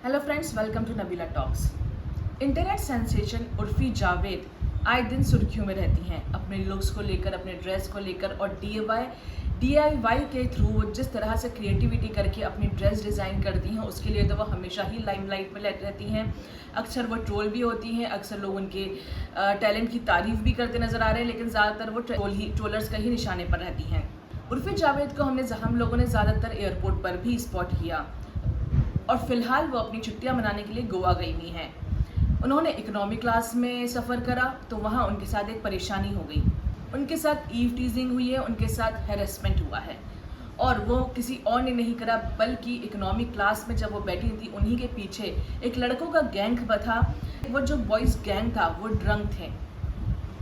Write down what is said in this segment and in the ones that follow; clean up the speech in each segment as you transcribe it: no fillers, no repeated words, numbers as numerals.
Hello friends, welcome to Nabila talks. Internet sensation Urfi Javed आए दिन सुर्खियों में रहती हैं अपने लुक्स को लेकर, अपने ड्रेस को लेकर और DIY के थ्रू वो जिस तरह से क्रिएटिविटी करके अपनी ड्रेस डिज़ाइन करती हैं उसके लिए तो वो हमेशा ही लाइमलाइट में रहती हैं। अक्सर वो ट्रोल भी होती हैं, अक्सर लोग उनके टैलेंट की तारीफ भी करते नज़र आ रहे हैं, लेकिन ज़्यादातर वो ट्रोलर्स का ही निशाने पर रहती हैं। उर्फी जावेद को हम लोगों ने ज़्यादातर एयरपोर्ट पर भी स्पॉट किया और फिलहाल वो अपनी छुट्टियां मनाने के लिए गोवा गई हुई हैं। उन्होंने इकोनॉमी क्लास में सफ़र करा तो वहाँ उनके साथ एक परेशानी हो गई। उनके साथ ईव टीजिंग हुई है, उनके साथ हैरेसमेंट हुआ है और वो किसी और ने नहीं करा बल्कि इकोनॉमी क्लास में जब वो बैठी थी उन्हीं के पीछे एक लड़कों का गैंग था। वो जो बॉयज़ गैंग था वो ड्रंक थे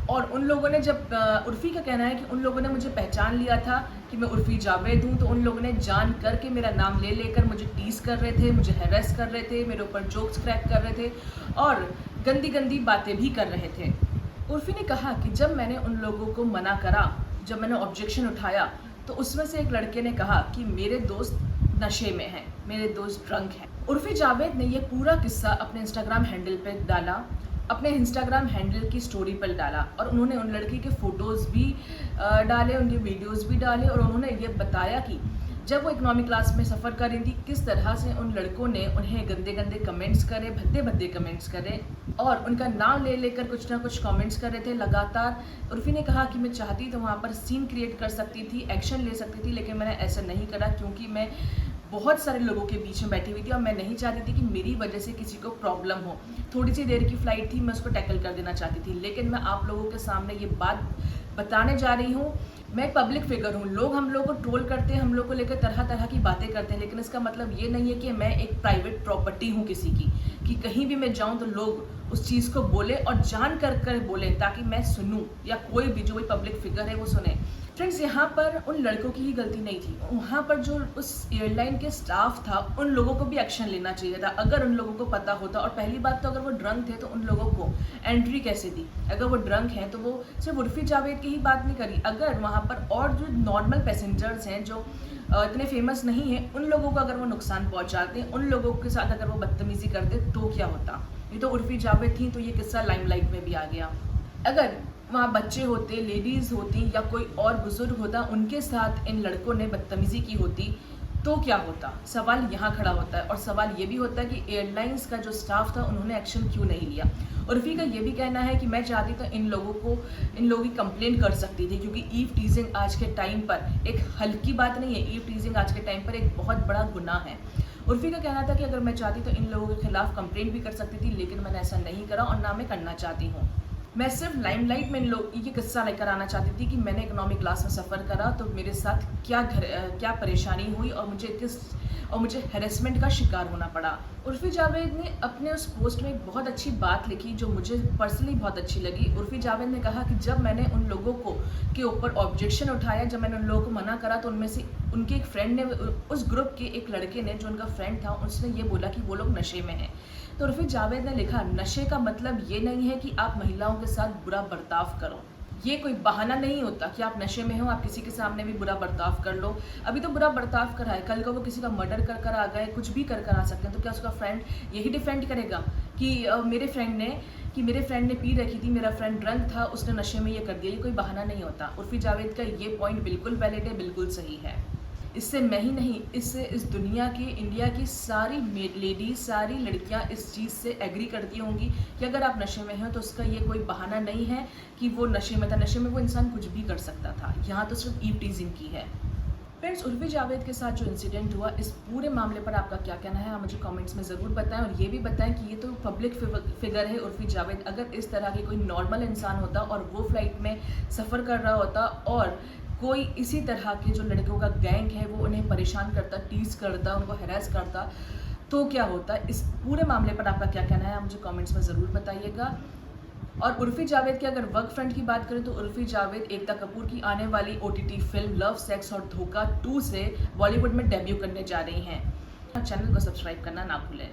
और उन लोगों ने जब उर्फ़ी का कहना है कि उन लोगों ने मुझे पहचान लिया था कि मैं उर्फ़ी जावेद हूँ, तो उन लोगों ने जान करके मेरा नाम ले लेकर मुझे टीज़ कर रहे थे, मुझे हैरेस कर रहे थे, मेरे ऊपर जोक्स क्रैक कर रहे थे और गंदी गंदी बातें भी कर रहे थे। उर्फ़ी ने कहा कि जब मैंने उन लोगों को मना करा, जब मैंने ऑब्जेक्शन उठाया तो उसमें से एक लड़के ने कहा कि मेरे दोस्त नशे में हैं, मेरे दोस्त ड्रंक हैं। उर्फ़ी जावेद ने यह पूरा किस्सा अपने इंस्टाग्राम हैंडल पर डाला, अपने इंस्टाग्राम हैंडल की स्टोरी पर डाला और उन्होंने उन लड़की के फ़ोटोज़ भी डाले, उनके वीडियोज़ भी डाले और उन्होंने ये बताया कि जब वो इकोनॉमी क्लास में सफ़र कर रही थी किस तरह से उन लड़कों ने उन्हें गंदे गंदे कमेंट्स करे, भद्दे भद्दे कमेंट्स करे और उनका नाम ले लेकर कुछ ना कुछ कमेंट्स कर रहे थे लगातार। उर्फ़ी ने कहा कि मैं चाहती तो वहाँ पर सीन क्रिएट कर सकती थी, एक्शन ले सकती थी, लेकिन मैंने ऐसा नहीं करा क्योंकि मैं बहुत सारे लोगों के बीच में बैठी हुई थी और मैं नहीं चाहती थी कि मेरी वजह से किसी को प्रॉब्लम हो। थोड़ी सी देर की फ़्लाइट थी, मैं उसको टैकल कर देना चाहती थी, लेकिन मैं आप लोगों के सामने ये बात बताने जा रही हूँ। मैं एक पब्लिक फिगर हूँ, लोग हम लोग को ट्रोल करते हैं, हम लोग को लेकर तरह तरह की बातें करते हैं, लेकिन इसका मतलब ये नहीं है कि मैं एक प्राइवेट प्रॉपर्टी हूँ किसी की, कि कहीं भी मैं जाऊँ तो लोग उस चीज़ को बोले और जान कर बोले ताकि मैं सुनूँ या कोई भी जो भी पब्लिक फिगर है वो सुने। फ्रेंड्स, यहाँ पर उन लड़कों की ही गलती नहीं थी, वहाँ पर जो उस एयरलाइन के स्टाफ था उन लोगों को भी एक्शन लेना चाहिए था। अगर उन लोगों को पता होता, और पहली बात तो अगर वो ड्रंक थे तो उन लोगों को एंट्री कैसे दी? अगर वो ड्रंक हैं तो वो सिर्फ उर्फ़ी जावेद की ही बात नहीं करी, अगर वहाँ पर और जो नॉर्मल पैसेंजर्स हैं जो इतने फेमस नहीं हैं उन लोगों को अगर वो नुकसान पहुँचाते, उन लोगों के साथ अगर वो बदतमीज़ी करते तो क्या होता? ये तो उर्फ़ी जावेद थी तो ये किस्सा लाइमलाइट में भी आ गया। अगर वहाँ बच्चे होते, लेडीज़ होती या कोई और बुज़ुर्ग होता, उनके साथ इन लड़कों ने बदतमीज़ी की होती तो क्या होता? सवाल यहाँ खड़ा होता है और सवाल ये भी होता है कि एयरलाइंस का जो स्टाफ था उन्होंने एक्शन क्यों नहीं लिया। उर्फ़ी का ये भी कहना है कि मैं चाहती तो इन लोगों की कंप्लेंट कर सकती थी क्योंकि ईव टीजिंग आज के टाइम पर एक हल्की बात नहीं है, ईव टीजिंग आज के टाइम पर एक बहुत बड़ा गुनाह है। उर्फ़ी का कहना था कि अगर मैं चाहती तो इन लोगों के खिलाफ कंप्लेंट भी कर सकती थी, लेकिन मैंने ऐसा नहीं करा और ना मैं करना चाहती हूँ। मैं सिर्फ लाइमलाइट में ये किस्सा लेकर आना चाहती थी कि मैंने इकोनॉमी क्लास में सफ़र करा तो मेरे साथ क्या परेशानी हुई और मुझे हैरेसमेंट का शिकार होना पड़ा। उर्फ़ी जावेद ने अपने उस पोस्ट में एक बहुत अच्छी बात लिखी जो मुझे पर्सनली बहुत अच्छी लगी। उर्फ़ी जावेद ने कहा कि जब मैंने उन लोगों के ऊपर ऑब्जेक्शन उठाया, जब मैंने उन लोगों को मना करा तो उनमें से उनके एक फ्रेंड ने, उस ग्रुप के एक लड़के ने जो उनका फ्रेंड था, उसने ये बोला कि वो लोग नशे में हैं। तो उर्फ़ी जावेद ने लिखा, नशे का मतलब ये नहीं है कि आप महिलाओं के साथ बुरा बर्ताव करो। ये कोई बहाना नहीं होता कि आप नशे में हो, आप किसी के सामने भी बुरा बर्ताव कर लो। अभी तो बुरा बर्ताव करा है, कल को वो किसी का मर्डर कर आ गए, कुछ भी कर आ सकते हैं, तो क्या उसका फ्रेंड यही डिफेंड करेगा कि मेरे फ्रेंड ने पी रखी थी, मेरा फ्रेंड ड्रंक था, उसने नशे में ये कर दिया? ये कोई बहाना नहीं होता। उर्फ़ी जावेद का ये पॉइंट बिल्कुल वैलिड है, बिल्कुल सही है। इससे मैं ही नहीं, इससे इस दुनिया की, इंडिया की सारी लेडीज, सारी लड़कियां इस चीज़ से एग्री करती होंगी कि अगर आप नशे में हो तो उसका ये कोई बहाना नहीं है कि वो नशे में था। नशे में वो इंसान कुछ भी कर सकता था, यहाँ तो सिर्फ ईव टीजिंग की है। फ्रेंड्स, उर्फ़ी जावेद के साथ जो इंसिडेंट हुआ, इस पूरे मामले पर आपका क्या कहना है? आप मुझे कमेंट्स में ज़रूर बताएं और ये भी बताएं कि ये तो पब्लिक फिगर है उर्फ़ी जावेद। अगर इस तरह की कोई नॉर्मल इंसान होता और वो फ्लाइट में सफ़र कर रहा होता और कोई इसी तरह के जो लड़कों का गैंग है वो उन्हें परेशान करता, टीज़ करता, उनको हैरेस करता तो क्या होता? इस पूरे मामले पर आपका क्या कहना है? आप मुझे कमेंट्स में ज़रूर बताइएगा। और उर्फ़ी जावेद की अगर वर्क फ्रंट की बात करें तो उर्फ़ी जावेद एकता कपूर की आने वाली OTT फिल्म लव, सेक्स और धोखा 2 से बॉलीवुड में डेब्यू करने जा रही हैं। चैनल को सब्सक्राइब करना ना भूलें।